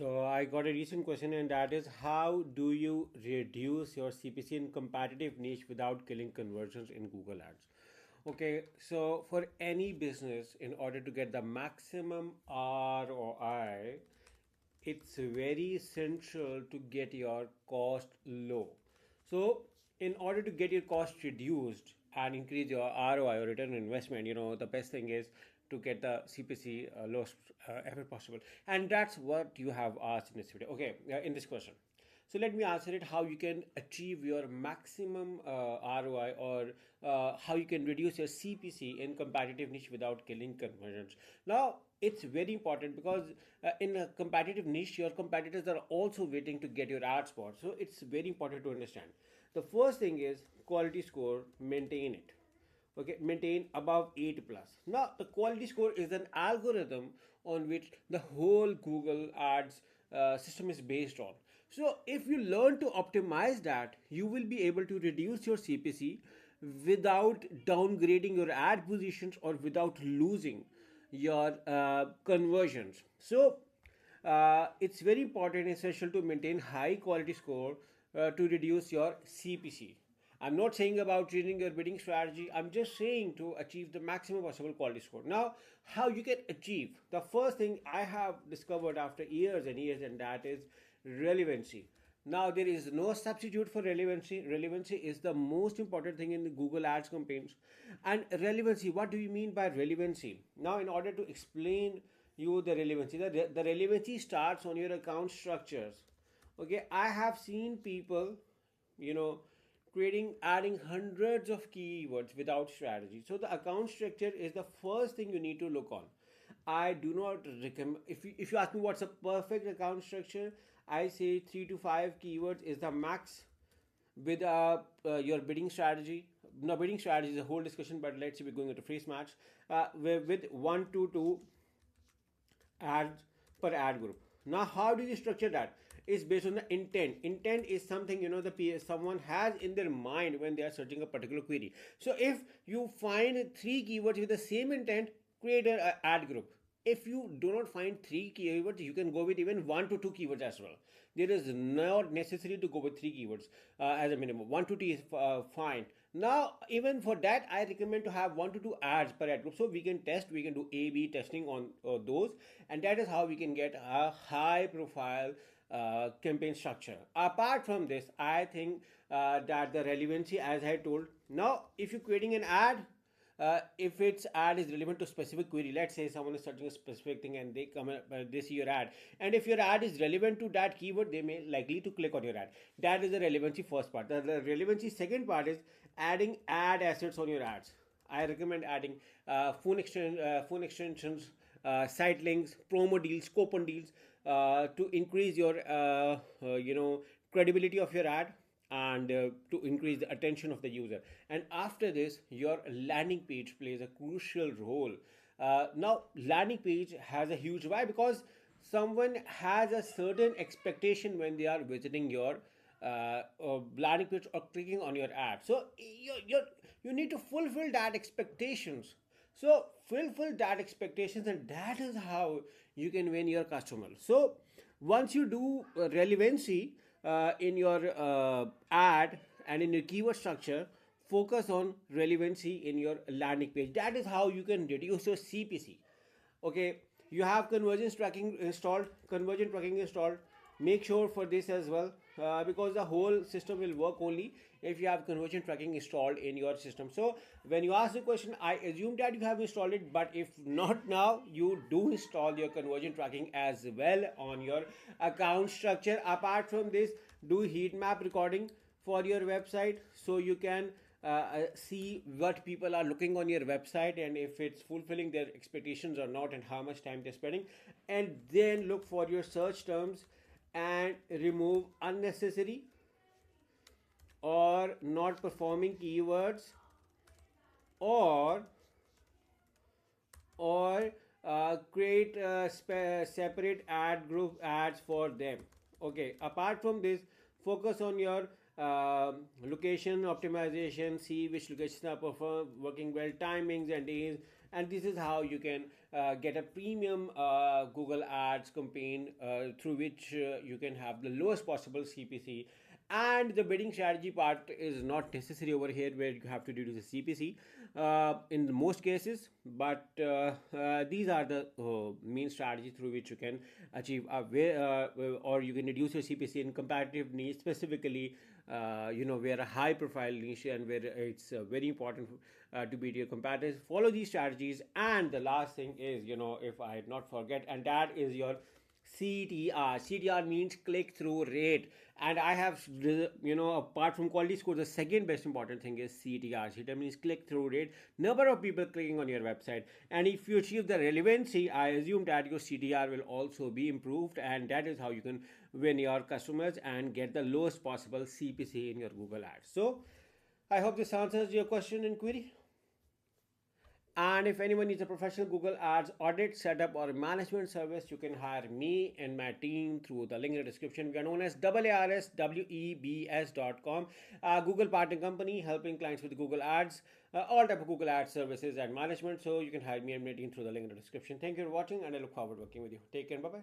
So I got a recent question, and that is, how do you reduce your CPC in competitive niche without killing conversions in Google Ads? Okay, so for any business, in order to get the maximum ROI, it's very essential to get your cost low. So, in order to get your cost reduced and increase your ROI or return on investment, the best thing is to get the CPC lowest ever possible. And that's what you have asked in this video. Okay, in this question. So let me answer it, how you can achieve your maximum ROI, or how you can reduce your CPC in competitive niche without killing conversions. Now, it's very important because in a competitive niche, your competitors are also waiting to get your ad spot. So it's very important to understand. The first thing is quality score, maintain it. Okay, maintain above 8 plus. Now the quality score is an algorithm on which the whole Google ads system is based on. So if you learn to optimize that, you will be able to reduce your CPC without downgrading your ad positions or without losing your conversions. So it's very important, essential to maintain high quality score to reduce your CPC. I'm not saying about changing your bidding strategy. I'm just saying to achieve the maximum possible quality score. Now, how you can achieve? The first thing I have discovered after years and years, and that is relevancy. Now, there is no substitute for relevancy. Relevancy is the most important thing in the Google Ads campaigns. And relevancy, what do you mean by relevancy? Now, in order to explain you the relevancy, the relevancy starts on your account structures. Okay, I have seen people, you know, adding hundreds of keywords without strategy. So the account structure is the first thing you need to look on. I do not recommend, if you ask me what's a perfect account structure, I say 3 to 5 keywords is the max with your bidding strategy. Now, bidding strategy is a whole discussion, but let's say we're going into phrase match with 1 to 2 ads per ad group. Now, how do you structure that? Is based on the intent. Intent is something someone has in their mind when they are searching a particular query. So if you find 3 keywords with the same intent, create an ad group. If you do not find 3 keywords, you can go with even 1 to 2 keywords as well. There is not necessary to go with 3 keywords as a minimum. 1 to 2 is fine. Now, even for that, I recommend to have 1 to 2 ads per ad group. So we can test, we can do A/B testing on those, and that is how we can get a high profile campaign structure. Apart from this, I think that the relevancy, as I told, now if you're creating an ad, if its ad is relevant to specific query, let's say someone is searching a specific thing and they see your ad, and if your ad is relevant to that keyword, they may likely to click on your ad. That is the relevancy first part. The relevancy second part is adding ad assets on your ads. I recommend adding phone extensions, site links, promo deals, coupon deals to increase your credibility of your ad, and to increase the attention of the user. And after this, your landing page plays a crucial role. Now, landing page has a huge why, because someone has a certain expectation when they are visiting your landing page or clicking on your ad. So you need to fulfill that expectations. So fulfill that expectations, and that is how you can win your customers. So once you do relevancy in your ad and in your keyword structure, focus on relevancy in your landing page. That is how you can reduce your CPC. Okay, you have conversion tracking installed. Make sure for this as well, because the whole system will work only if you have conversion tracking installed in your system. So when you ask the question, I assume that you have installed it, but if not now, you do install your conversion tracking as well on your account structure. Apart from this, do heat map recording for your website, so you can see what people are looking on your website, and if it's fulfilling their expectations or not, and how much time they're spending. And then look for your search terms and remove unnecessary or not performing keywords, or create separate ad group ads for them. Okay, apart from this, focus on your location optimization. See which locations are working well, timings and days, and this is how you can get a premium Google Ads campaign through which you can have the lowest possible CPC. And the bidding strategy part is not necessary over here, where you have to do the CPC in most cases, but these are the main strategies through which you can achieve or you can reduce your CPC in competitive niche, specifically where a high profile niche and where it's very important to beat your competitors. Follow these strategies. And the last thing is, if I not forget, and that is your CTR. CTR means click through rate. And I have, apart from quality score, the second best important thing is CTR. CTR means click through rate, number of people clicking on your website. And if you achieve the relevancy, I assume that your CTR will also be improved. And that is how you can win your customers and get the lowest possible CPC in your Google Ads. So I hope this answers your question and query. And if anyone needs a professional Google Ads audit, setup, or management service, you can hire me and my team through the link in the description. We are known as AARSWEBS.com, Google partner company helping clients with Google Ads, all type of Google Ads services and management. So you can hire me and my team through the link in the description. Thank you for watching, and I look forward to working with you. Take care. Bye bye.